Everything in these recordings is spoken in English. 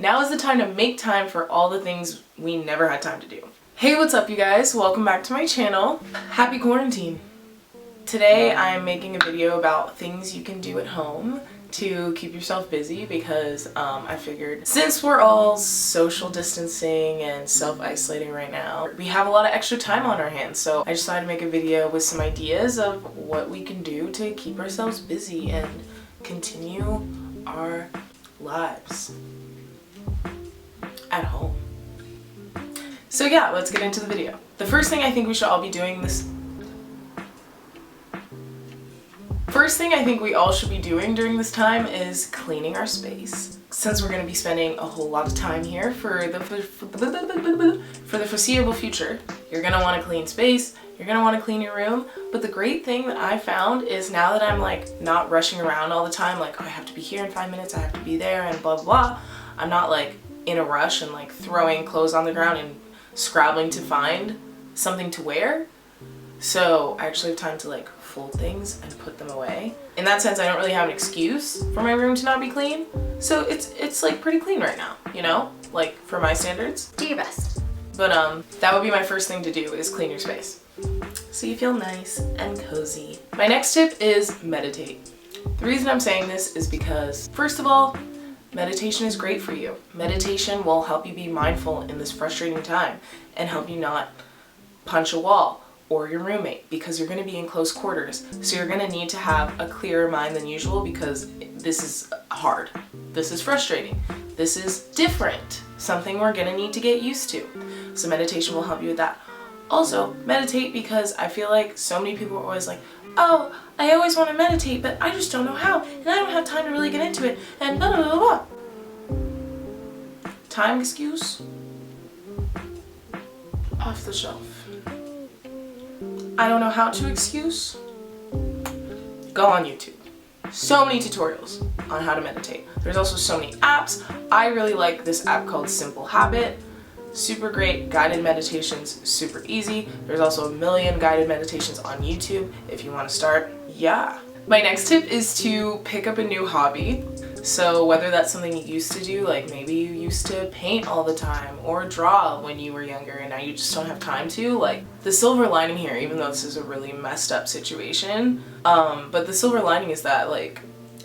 Now is the time to make time for all the things we never had time to do. Hey, what's up you guys? Welcome back to my channel. Happy quarantine. Today I'm making a video about things you can do at home to keep yourself busy because I figured since we're all social distancing and self-isolating right now, we have a lot of extra time on our hands. So I just thought I'd make a video with some ideas of what we can do to keep ourselves busy and continue our lives at home. So yeah, let's get into the video. The first thing I think we should all be doing during this time is cleaning our space. Since we're going to be spending a whole lot of time here for the foreseeable future, you're going to want to clean space, you're going to want to clean your room. But the great thing that I found is now that I'm like not rushing around all the time, like, oh, I have to be here in 5 minutes, I have to be there and blah blah blah. I'm not like in a rush and like throwing clothes on the ground and scrabbling to find something to wear. So I actually have time to like fold things and put them away. In that sense, I don't really have an excuse for my room to not be clean. So it's like pretty clean right now, you know? Like for my standards. Do your best. But that would be my first thing to do, is clean your space, so you feel nice and cozy. My next tip is meditate. The reason I'm saying this is because, first of all, meditation is great for you. Meditation will help you be mindful in this frustrating time and help you not punch a wall or your roommate, because you're going to be in close quarters. So you're going to need to have a clearer mind than usual because this is hard. This is frustrating. This is different. Something we're going to need to get used to. So meditation will help you with that. Also, meditate, because I feel like so many people are always like, oh, I always want to meditate, but I just don't know how, and I don't have time to really get into it, and blah, blah, blah, blah. Time excuse? Off the shelf. I don't know how to excuse? Go on YouTube. So many tutorials on how to meditate. There's also so many apps. I really like this app called Simple Habit. Super great guided meditations, super easy. There's also a million guided meditations on YouTube if you want to start. Yeah. My next tip is to pick up a new hobby. So whether that's something you used to do, like maybe you used to paint all the time or draw when you were younger and now you just don't have time to, like, the silver lining here, even though this is a really messed up situation, but the silver lining is that, like,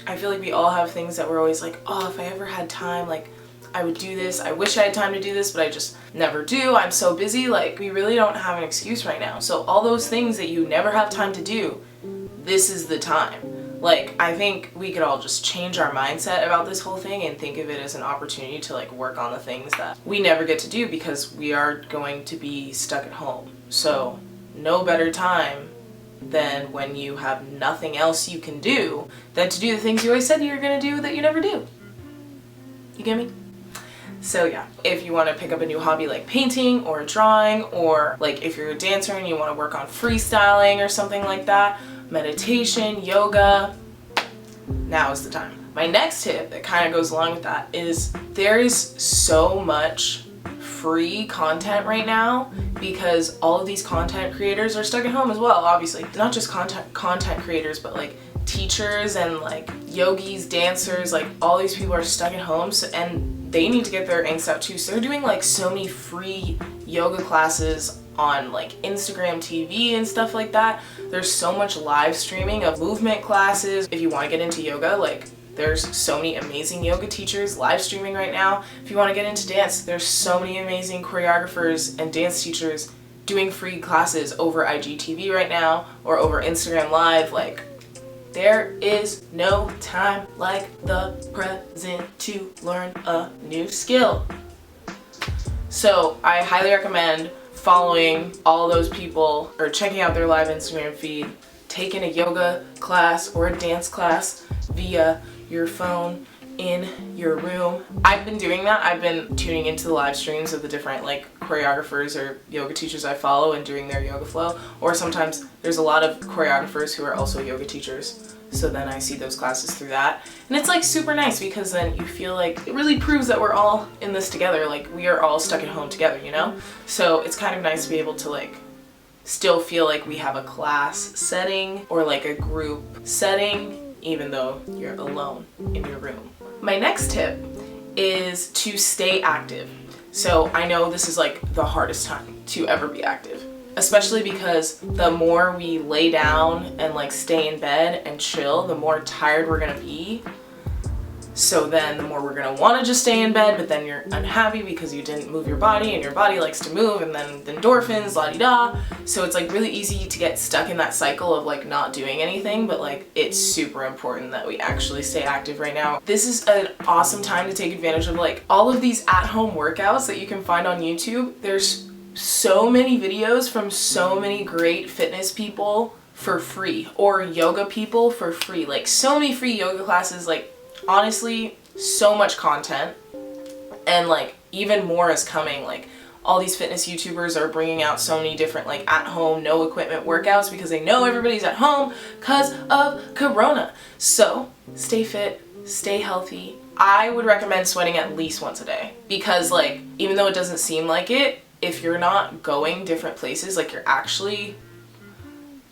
I feel like we all have things that we're always like, oh, if I ever had time, like, I would do this. I wish I had time to do this, but I just never do. I'm so busy. Like, we really don't have an excuse right now. So all those things that you never have time to do, this is the time. Like, I think we could all just change our mindset about this whole thing and think of it as an opportunity to like work on the things that we never get to do because we are going to be stuck at home. So no better time than when you have nothing else you can do than to do the things you always said you were going to do that you never do. You get me? So yeah, if you want to pick up a new hobby like painting or drawing, or like if you're a dancer and you want to work on freestyling or something like that, meditation, yoga, now is the time. My next tip that kind of goes along with that is there is so much free content right now because all of these content creators are stuck at home as well, obviously. Not just content creators, but like teachers and like yogis, dancers, like all these people are stuck at home, so, and they need to get their angst out too. So they're doing like so many free yoga classes on like Instagram TV and stuff like that. There's so much live streaming of movement classes. If you want to get into yoga, like there's so many amazing yoga teachers live streaming right now. If you want to get into dance, there's so many amazing choreographers and dance teachers doing free classes over IGTV right now or over Instagram Live. Like, there is no time like the present to learn a new skill. So I highly recommend following all those people or checking out their live Instagram feed, taking a yoga class or a dance class via your phone in your room. I've been doing that. I've been tuning into the live streams of the different like choreographers or yoga teachers I follow and doing their yoga flow, or sometimes there's a lot of choreographers who are also yoga teachers. So then I see those classes through that. And it's like super nice because then you feel like it really proves that we're all in this together. Like we are all stuck at home together, you know? So it's kind of nice to be able to like still feel like we have a class setting or like a group setting, even though you're alone in your room. My next tip is to stay active. So I know this is like the hardest time to ever be active, especially because the more we lay down and like stay in bed and chill, the more tired we're gonna be. So then the more we're gonna wanna just stay in bed, but then you're unhappy because you didn't move your body, and your body likes to move, and then the endorphins, la-di-da. So it's like really easy to get stuck in that cycle of like not doing anything, but like it's super important that we actually stay active right now. This is an awesome time to take advantage of like all of these at-home workouts that you can find on YouTube. There's so many videos from so many great fitness people for free, or yoga people for free. Like so many free yoga classes, like honestly, so much content, and like even more is coming. Like all these fitness YouTubers are bringing out so many different like at-home, no equipment workouts because they know everybody's at home because of Corona. So stay fit, stay healthy. I would recommend sweating at least once a day, because like even though it doesn't seem like it, if you're not going different places, like you're actually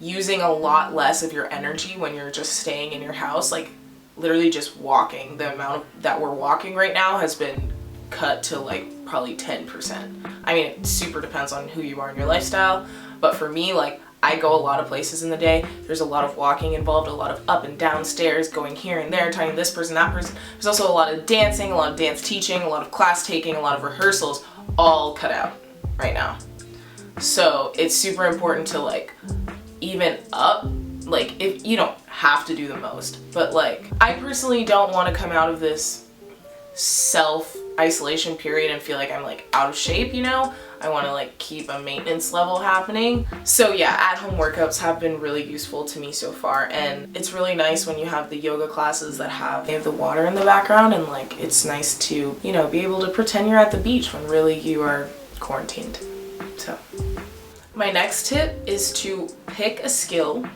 using a lot less of your energy when you're just staying in your house. Like literally just walking, the amount that we're walking right now has been cut to like probably 10%. I mean, it super depends on who you are in your lifestyle, but for me, like I go a lot of places in the day. There's a lot of walking involved, a lot of up and down stairs, going here and there, talking to this person, that person. There's also a lot of dancing, a lot of dance teaching, a lot of class taking, a lot of rehearsals, all cut out right now. So it's super important to like even up, like if you don't have to do the most, but like I personally don't want to come out of this self-isolation period and feel like I'm like out of shape, you know? I want to like keep a maintenance level happening. So yeah, at-home workouts have been really useful to me so far, and it's really nice when you have the yoga classes that have the water in the background, and like it's nice to, you know, be able to pretend you're at the beach when really you are quarantined. So my next tip is to pick a skill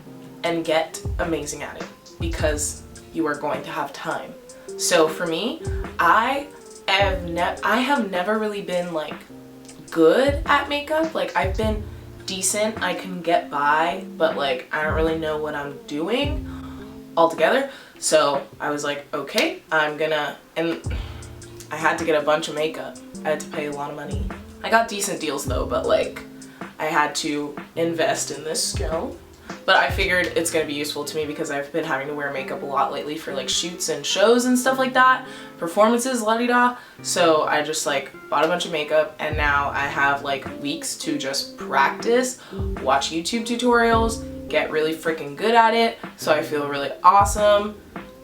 and get amazing at it, because you are going to have time. So for me, I have never really been like good at makeup. Like I've been decent, I can get by, but like I don't really know what I'm doing altogether. So I was like, okay, and I had to get a bunch of makeup. I had to pay a lot of money. I got decent deals though, but like I had to invest in this skill. But I figured it's gonna be useful to me because I've been having to wear makeup a lot lately for like shoots and shows and stuff like that, performances, la-di-da. So I just like bought a bunch of makeup, and now I have like weeks to just practice, watch YouTube tutorials, get really freaking good at it. So I feel really awesome.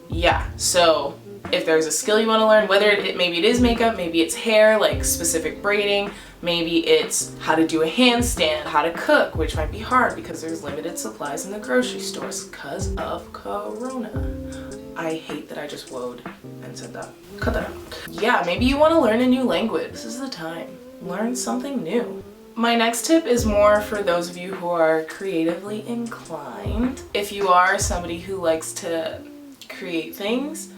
Yeah, so if there's a skill you want to learn, whether maybe it is makeup, maybe it's hair, like specific braiding, maybe it's how to do a handstand, how to cook, which might be hard because there's limited supplies in the grocery stores because of Corona. I hate that I just woed and said that. Cut that out. Yeah, maybe you want to learn a new language. This is the time. Learn something new. My next tip is more for those of you who are creatively inclined. If you are somebody who likes to create things,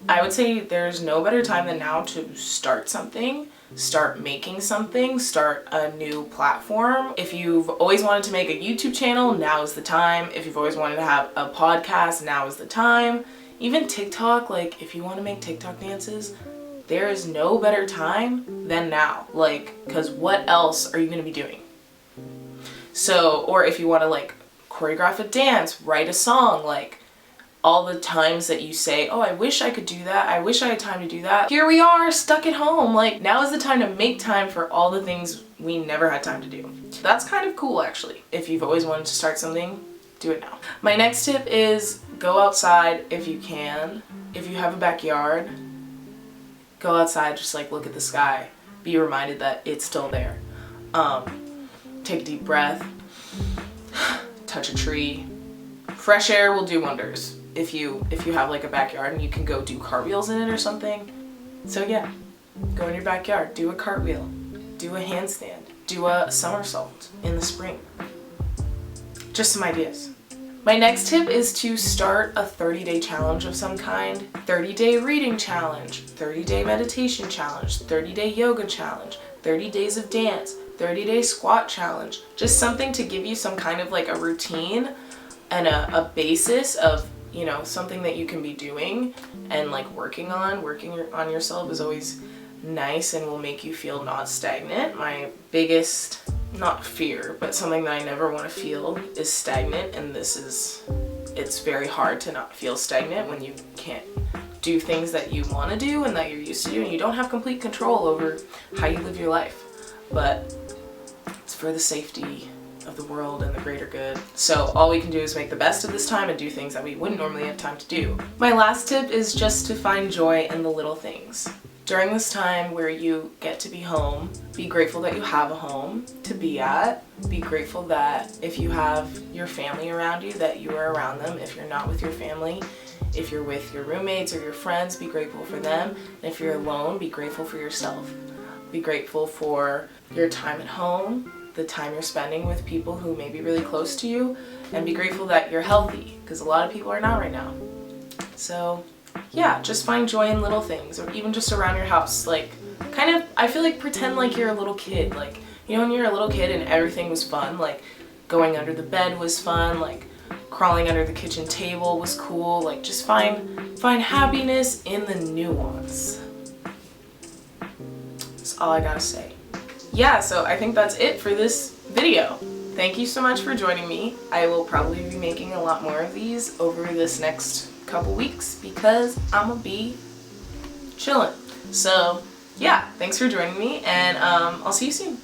I would say there's no better time than now to start something, start making something, start a new platform. If you've always wanted to make a YouTube channel, now is the time. If you've always wanted to have a podcast, now is the time. Even TikTok, like if you want to make TikTok dances, there is no better time than now. Like, because what else are you going to be doing? So, or if you want to like choreograph a dance, write a song, like all the times that you say, oh, I wish I could do that, I wish I had time to do that. Here we are, stuck at home. Like, now is the time to make time for all the things we never had time to do. So that's kind of cool, actually. If you've always wanted to start something, do it now. My next tip is go outside if you can. If you have a backyard, go outside, just like look at the sky. Be reminded that it's still there. Take a deep breath, touch a tree. Fresh air will do wonders. If you have like a backyard and you can go do cartwheels in it or something. So yeah, go in your backyard, do a cartwheel, do a handstand, do a somersault in the spring. Just some ideas. My next tip is to start a 30-day challenge of some kind. 30-day reading challenge, 30-day meditation challenge, 30-day yoga challenge, 30 days of dance, 30-day squat challenge. Just something to give you some kind of like a routine and a basis of you know, something that you can be doing and like working on yourself is always nice and will make you feel not stagnant. My biggest, not fear, but something that I never want to feel is stagnant, and it's very hard to not feel stagnant when you can't do things that you want to do and that you're used to do, and you don't have complete control over how you live your life. But it's for the safety of the world and the greater good. So all we can do is make the best of this time and do things that we wouldn't normally have time to do. My last tip is just to find joy in the little things. During this time where you get to be home, be grateful that you have a home to be at. Be grateful that if you have your family around you, that you are around them. If you're not with your family, if you're with your roommates or your friends, be grateful for them. And if you're alone, be grateful for yourself. Be grateful for your time at home, the time you're spending with people who may be really close to you, and be grateful that you're healthy, because a lot of people are not right now. So yeah, just find joy in little things, or even just around your house. Like, kind of, I feel like pretend like you're a little kid. Like, you know when you're a little kid and everything was fun? Like, going under the bed was fun, like crawling under the kitchen table was cool. Like, just find happiness in the nuance. That's all I gotta say. Yeah, so I think that's it for this video. Thank you so much for joining me. I will probably be making a lot more of these over this next couple weeks because I'm gonna be chilling. So yeah, thanks for joining me, and I'll see you soon.